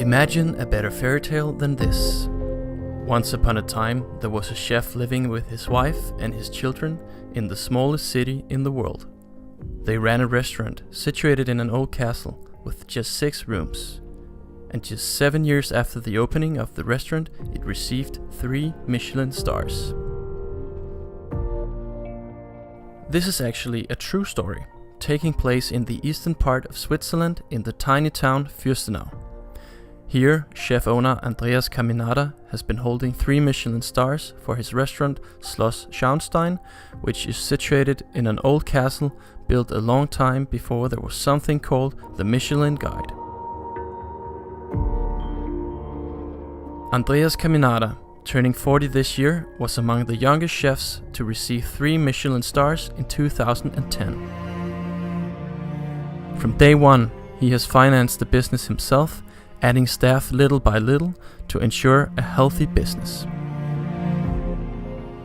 Imagine a better fairy tale than this. Once upon a time, there was a chef living with his wife and his children in the smallest city in the world. They ran a restaurant situated in an old castle with just 6 rooms. And just 7 years after the opening of the restaurant, it received 3 Michelin stars. This is actually a true story, taking place in the eastern part of Switzerland in the tiny town Fürstenau. Here, chef owner Andreas Caminada has been holding 3 Michelin stars for his restaurant Schloss Schornstein, which is situated in an old castle built a long time before there was something called the Michelin Guide. Andreas Caminada, turning 40 this year, was among the youngest chefs to receive 3 Michelin stars in 2010. From day one, he has financed the business himself, adding staff little by little to ensure a healthy business.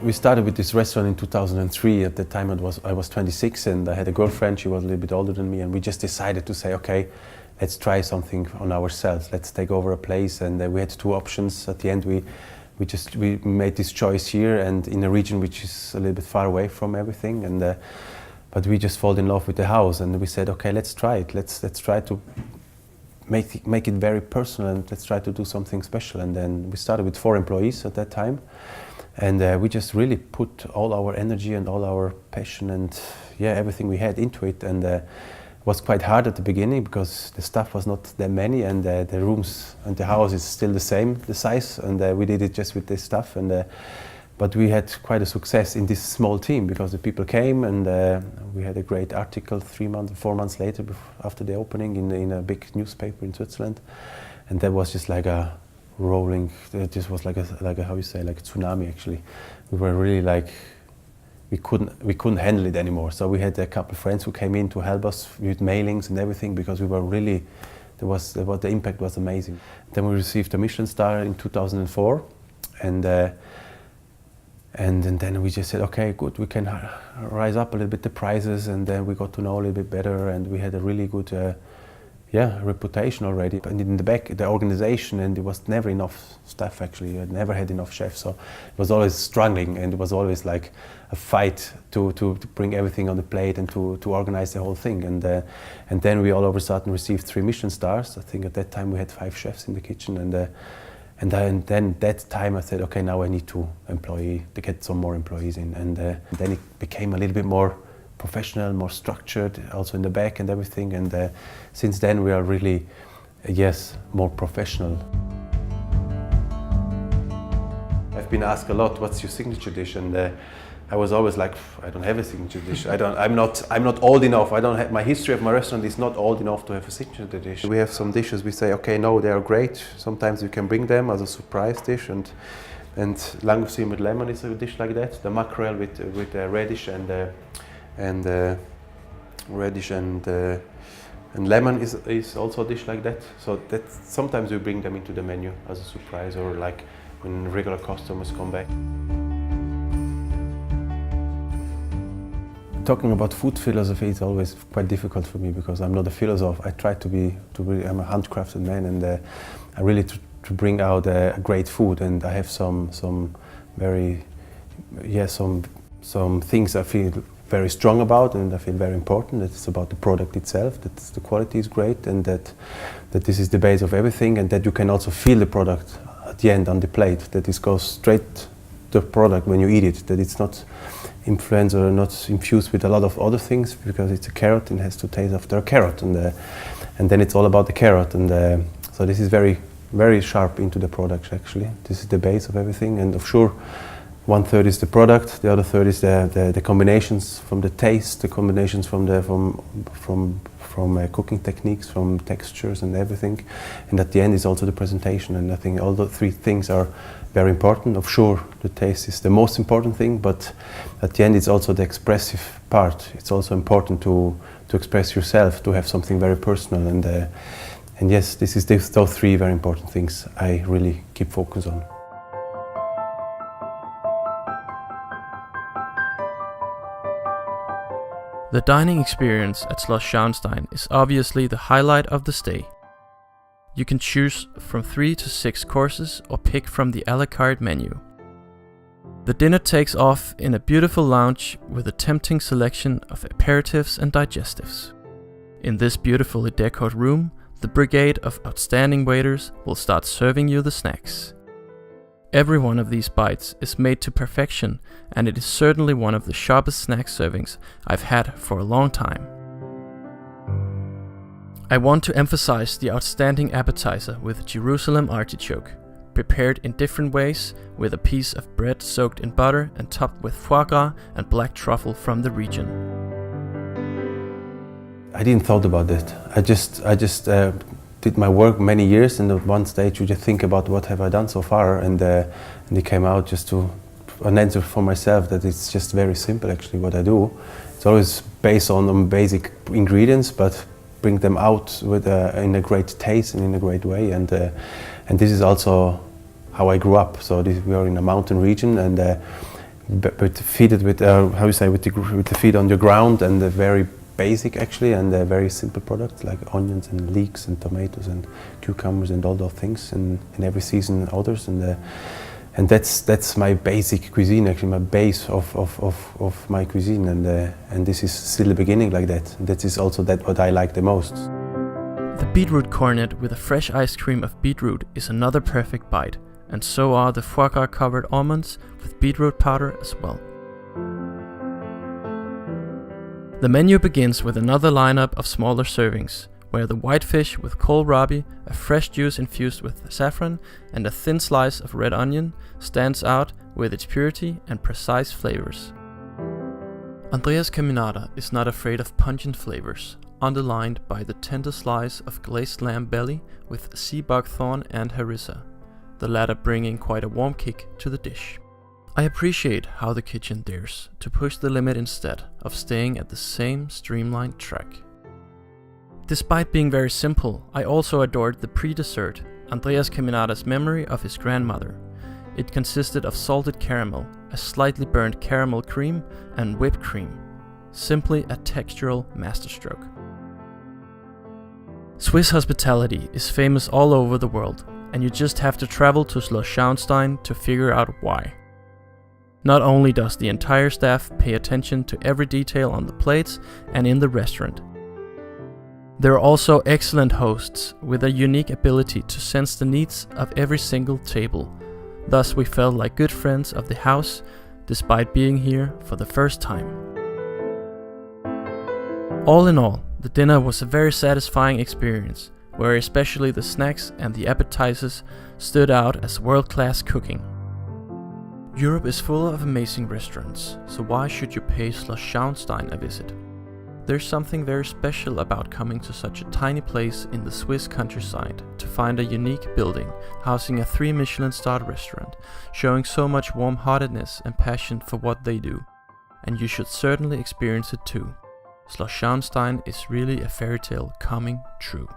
We started with this restaurant in 2003. At the time I was 26 and I had a girlfriend. She was a little bit older than me, and we just decided to say, okay, let's try something on ourselves. Let's take over a place, and we had 2 options. At the end, we made this choice here and in a region which is a little bit far away from everything. And but we just fall in love with the house, and we said, okay, let's try it. Let's try to make it very personal, and let's try to do something special. And then we started with 4 employees at that time, and we just really put all our energy and all our passion and everything we had into it. And it was quite hard at the beginning because the staff was not that many, and the rooms and the house is still the same, the size, and we did it just with this stuff. And but we had quite a success in this small team because the people came, and we had a great article 4 months later after the opening in a big newspaper in Switzerland, and that was just like a rolling. It just was like a how you say, like a tsunami. Actually, we were really like we couldn't handle it anymore. So we had a couple of friends who came in to help us with mailings and everything because we were really the impact was amazing. Then we received a Michelin star in 2004, and then we just said, okay, good, we can rise up a little bit the prices, and then we got to know a little bit better, and we had a really good reputation already. And in the back, the organization, and there was never enough staff actually. I never had enough chefs, so it was always struggling, and it was always like a fight to bring everything on the plate and to organize the whole thing. And then we all of a sudden received 3 Michelin stars. I think at that time we had 5 chefs in the kitchen, and then that time I said, okay, now I need to get some more employees in, and then it became a little bit more professional, more structured, also in the back and everything. And since then we are really, more professional. I've been asked a lot, what's your signature dish? And I was always like, I don't have a signature dish. I'm not old enough. My history of my restaurant is not old enough to have a signature dish. We have some dishes we say, okay, no, they are great. Sometimes we can bring them as a surprise dish, and langoustine with lemon is a dish like that. The mackerel with radish and lemon is also a dish like that. So that sometimes we bring them into the menu as a surprise, or like when regular customers come back. Talking about food philosophy is always quite difficult for me because I'm not a philosopher. I try to be. I'm a handcrafted man, and I really to bring out great food. And I have some things I feel very strong about, and I feel very important. It's about the product itself, that the quality is great, and that this is the base of everything, and that you can also feel the product at the end on the plate. That it goes straight to the product when you eat it. That it's not influenced or not infused with a lot of other things, because it's a carrot and has to taste after a carrot, and then it's all about the carrot, and so this is very, very sharp into the product actually. This is the base of everything, and of sure 1/3 is the product, the other third is the combinations from the taste, the combinations from cooking techniques, from textures and everything, and at the end is also the presentation. And I think all the 3 things are very important. Of sure, the taste is the most important thing, but at the end it's also the expressive part. It's also important to express yourself, to have something very personal, and yes, those 3 very important things I really keep focus on. The dining experience at Schloss Schauenstein is obviously the highlight of the stay. You can choose from 3 to 6 courses or pick from the a la carte menu. The dinner takes off in a beautiful lounge with a tempting selection of aperitifs and digestives. In this beautifully decorated room, the brigade of outstanding waiters will start serving you the snacks. Every one of these bites is made to perfection, and it is certainly one of the sharpest snack servings I've had for a long time. I want to emphasize the outstanding appetizer with Jerusalem artichoke, prepared in different ways with a piece of bread soaked in butter and topped with foie gras and black truffle from the region. I didn't thought about it. I just did my work many years, and at one stage you just think about what have I done so far, and it came out just to an answer for myself that it's just very simple actually what I do. It's always based on basic ingredients, but bring them out with in a great taste and in a great way, and this is also how I grew up. So we are in a mountain region, and but feed it with how you say with the feet on the ground, and very basic actually, and very simple products like onions and leeks and tomatoes and cucumbers and all those things, and in every season and others, and that's my basic cuisine actually, my base of my cuisine, and this is still the beginning like that. That is also what I like the most. The beetroot cornet with a fresh ice cream of beetroot is another perfect bite, and so are the foie gras covered almonds with beetroot powder as well. The menu begins with another lineup of smaller servings, where the whitefish with kohlrabi, a fresh juice infused with saffron, and a thin slice of red onion stands out with its purity and precise flavors. Andreas Caminada is not afraid of pungent flavors, underlined by the tender slice of glazed lamb belly with sea buckthorn and harissa, the latter bringing quite a warm kick to the dish. I appreciate how the kitchen dares to push the limit instead of staying at the same streamlined track. Despite being very simple, I also adored the pre-dessert, Andreas Caminada's memory of his grandmother. It consisted of salted caramel, a slightly burnt caramel cream, and whipped cream. Simply a textural masterstroke. Swiss hospitality is famous all over the world, and you just have to travel to Schloss Schornstein to figure out why. Not only does the entire staff pay attention to every detail on the plates and in the restaurant, there are also excellent hosts with a unique ability to sense the needs of every single table. Thus we felt like good friends of the house, despite being here for the first time. All in all, the dinner was a very satisfying experience, where especially the snacks and the appetizers stood out as world-class cooking. Europe is full of amazing restaurants, so why should you pay Schloss Schornstein a visit? There's something very special about coming to such a tiny place in the Swiss countryside to find a unique building housing a 3 Michelin-starred restaurant, showing so much warm-heartedness and passion for what they do. And you should certainly experience it too. Schloss Schornstein is really a fairy tale coming true.